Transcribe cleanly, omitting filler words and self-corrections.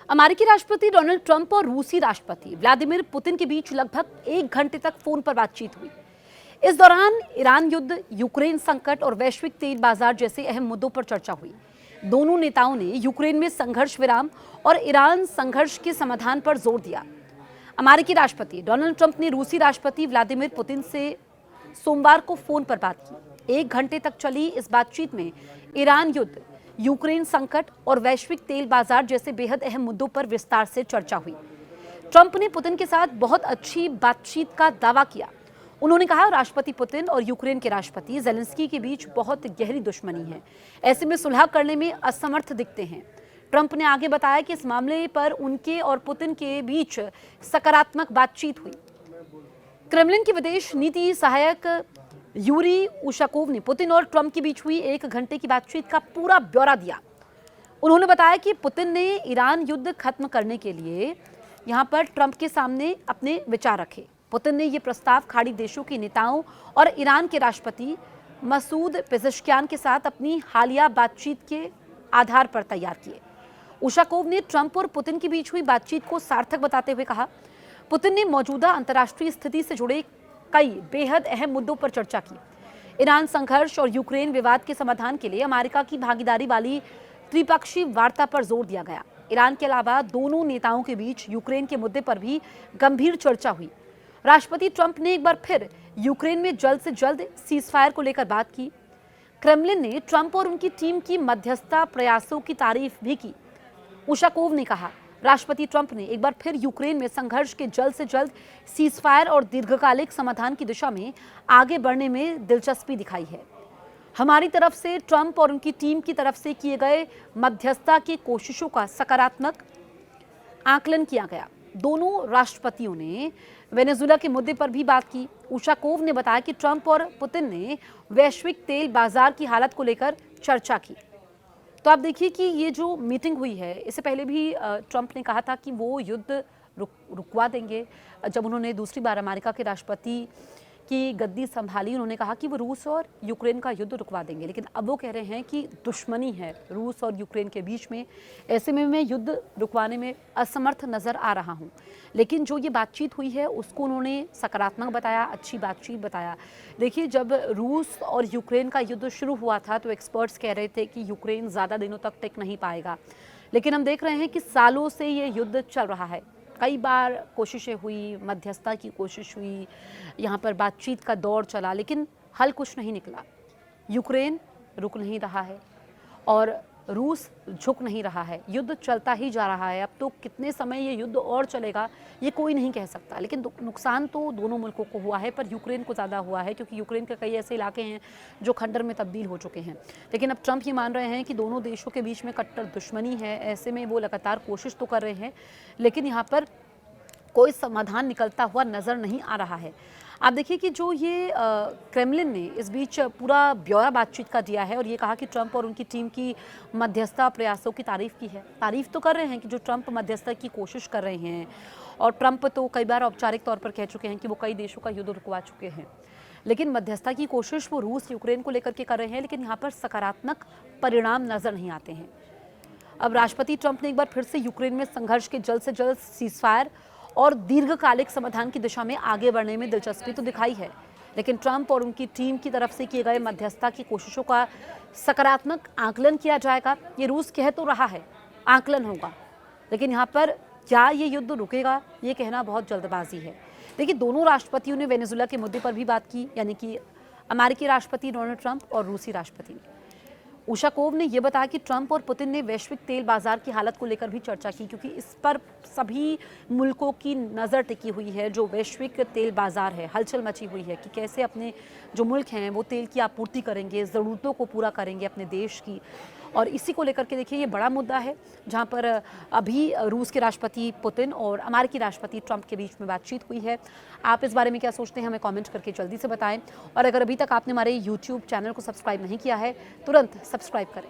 अमेरिकी राष्ट्रपति Donald Trump और रूसी राष्ट्रपति व्लादिमीर पुतिन के बीच लगभग 1 घंटे तक फोन पर बातचीत हुई। इस दौरान ईरान युद्ध, यूक्रेन संकट और वैश्विक तेल बाजार जैसे अहम मुद्दों पर चर्चा हुई। दोनों नेताओं ने यूक्रेन में संघर्ष विराम और ईरान संघर्ष के समाधान पर जोर दिया। अमेरिकी राष्ट्रपति डोनाल्ड ट्रंप ने रूसी राष्ट्रपति व्लादिमीर पुतिन से सोमवार को फोन पर बात की। 1 घंटे तक चली इस बातचीत में ईरान युद्ध, यूक्रेन संकट और वैश्विक तेल बाजार जैसे बेहद अहम मुद्दों पर विस्तार से चर्चा हुई। ट्रंप ने पुतिन के साथ बहुत अच्छी बातचीत का दावा किया। उन्होंने कहा, राष्ट्रपति पुतिन और यूक्रेन के राष्ट्रपति जेलेंस्की के बीच बहुत गहरी दुश्मनी है, ऐसे में सुलह करने में असमर्थ दिखते हैं। ट्रंप ने आगे बताया कि इस मामले पर उनके और पुतिन के बीच सकारात्मक बातचीत हुई। क्रेमलिन के विदेश नीति सहायक यूरी उशाकोव ने पुतिन और ट्रंप के बीच हुई 1 घंटे की बातचीत का पूरा ब्यौरा दिया। उन्होंने बताया कि पुतिन ने ईरान युद्ध खत्म करने के लिए यहां पर ट्रंप के सामने अपने विचार रखे। पुतिन ने यह प्रस्ताव खाड़ी देशों के नेताओं और ईरान के राष्ट्रपति मसूद पेजेश्कियान के साथ अपनी हालिया बातचीत के आधार पर तैयार किए। उशाकोव ने ट्रंप और पुतिन के बीच हुई बातचीत को सार्थक बताते हुए कहा, पुतिन ने मौजूदा अंतर्राष्ट्रीय स्थिति से जुड़े कई बेहद अहम मुद्दों पर चर्चा की। ईरान संघर्ष और यूक्रेन विवाद के समाधान के लिए अमेरिका की भागीदारी वाली त्रिपक्षीय वार्ता पर जोर दिया गया। ईरान के अलावा दोनों नेताओं के बीच यूक्रेन के मुद्दे पर भी गंभीर चर्चा हुई। राष्ट्रपति ट्रंप ने एक बार फिर यूक्रेन में जल्द से जल्द सीजफायर को लेकर बात की। क्रेमलिन ने ट्रंप और उनकी टीम की मध्यस्थता प्रयासों की तारीफ भी की। उशाकोव ने कहा, राष्ट्रपति ट्रंप ने एक बार फिर यूक्रेन में संघर्ष के जल्द से जल्द सीजफायर और दीर्घकालिक समाधान की दिशा में आगे बढ़ने में दिलचस्पी दिखाई है। हमारी तरफ से ट्रंप और उनकी टीम की तरफ से किए गए मध्यस्थता की कोशिशों का सकारात्मक आकलन किया गया। दोनों राष्ट्रपतियों ने वेनेजुएला के मुद्दे पर भी बात की। उशाकोव ने बताया कि ट्रंप और पुतिन ने वैश्विक तेल बाजार की हालत को लेकर चर्चा की। तो आप देखिए कि ये जो मीटिंग हुई है, इससे पहले भी ट्रंप ने कहा था कि वो युद्ध रुकवा देंगे। जब उन्होंने दूसरी बार अमेरिका के राष्ट्रपति की गद्दी संभाली, उन्होंने कहा कि वो रूस और यूक्रेन का युद्ध रुकवा देंगे, लेकिन अब वो कह रहे हैं कि दुश्मनी है रूस और यूक्रेन के बीच में, ऐसे में मैं युद्ध रुकवाने में असमर्थ नज़र आ रहा हूँ। लेकिन जो ये बातचीत हुई है उसको उन्होंने सकारात्मक बताया, अच्छी बातचीत बताया। देखिए, जब रूस और यूक्रेन का युद्ध शुरू हुआ था तो एक्सपर्ट्स कह रहे थे कि यूक्रेन ज़्यादा दिनों तक टिक नहीं पाएगा, लेकिन हम देख रहे हैं कि सालों से ये युद्ध चल रहा है। कई बार कोशिशें हुई, मध्यस्थता की कोशिश हुई, यहाँ पर बातचीत का दौर चला, लेकिन हल कुछ नहीं निकला। यूक्रेन रुक नहीं रहा है और रूस झुक नहीं रहा है, युद्ध चलता ही जा रहा है। अब तो कितने समय ये युद्ध और चलेगा ये कोई नहीं कह सकता, लेकिन नुकसान तो दोनों मुल्कों को हुआ है, पर यूक्रेन को ज़्यादा हुआ है क्योंकि यूक्रेन के कई ऐसे इलाके हैं जो खंडर में तब्दील हो चुके हैं। लेकिन अब ट्रंप ये मान रहे हैं कि दोनों देशों के बीच में कट्टर दुश्मनी है, ऐसे में वो लगातार कोशिश तो कर रहे हैं, लेकिन यहाँ पर कोई समाधान निकलता हुआ नज़र नहीं आ रहा है। आप देखिए कि जो ये क्रेमलिन ने इस बीच पूरा ब्यौरा बातचीत का दिया है और ये कहा कि ट्रंप और उनकी टीम की मध्यस्थता प्रयासों की तारीफ की है। तारीफ तो कर रहे हैं कि जो ट्रंप मध्यस्थता की कोशिश कर रहे हैं, और ट्रंप तो कई बार औपचारिक तौर पर कह चुके हैं कि वो कई देशों का युद्ध रुकवा चुके हैं, लेकिन मध्यस्थता की कोशिश वो रूस यूक्रेन को लेकर के कर रहे हैं, लेकिन यहाँ पर सकारात्मक परिणाम नजर नहीं आते हैं। अब राष्ट्रपति ट्रंप ने एक बार फिर से यूक्रेन में संघर्ष के जल्द से जल्द सीजफायर और दीर्घकालिक समाधान की दिशा में आगे बढ़ने में दिलचस्पी तो दिखाई है, लेकिन ट्रंप और उनकी टीम की तरफ से किए गए मध्यस्थता की कोशिशों का सकारात्मक आकलन किया जाएगा। ये रूस कह तो रहा है, आकलन होगा, लेकिन यहाँ पर क्या ये युद्ध रुकेगा ये कहना बहुत जल्दबाजी है। देखिए, दोनों राष्ट्रपतियों ने वेनेजुएला के मुद्दे पर भी बात की, यानी कि अमेरिकी राष्ट्रपति डोनाल्ड ट्रंप और रूसी राष्ट्रपति ने। उशाकोव ने यह बताया कि ट्रंप और पुतिन ने वैश्विक तेल बाजार की हालत को लेकर भी चर्चा की, क्योंकि इस पर सभी मुल्कों की नज़र टिकी हुई है। जो वैश्विक तेल बाजार है, हलचल मची हुई है कि कैसे अपने जो मुल्क हैं वो तेल की आपूर्ति करेंगे, ज़रूरतों को पूरा करेंगे अपने देश की, और इसी को लेकर के देखिए ये बड़ा मुद्दा है, जहाँ पर अभी रूस के राष्ट्रपति पुतिन और अमेरिकी राष्ट्रपति ट्रंप के बीच में बातचीत हुई है। आप इस बारे में क्या सोचते हैं हमें कमेंट करके जल्दी से बताएं, और अगर अभी तक आपने हमारे YouTube चैनल को सब्सक्राइब नहीं किया है तुरंत सब्सक्राइब करें।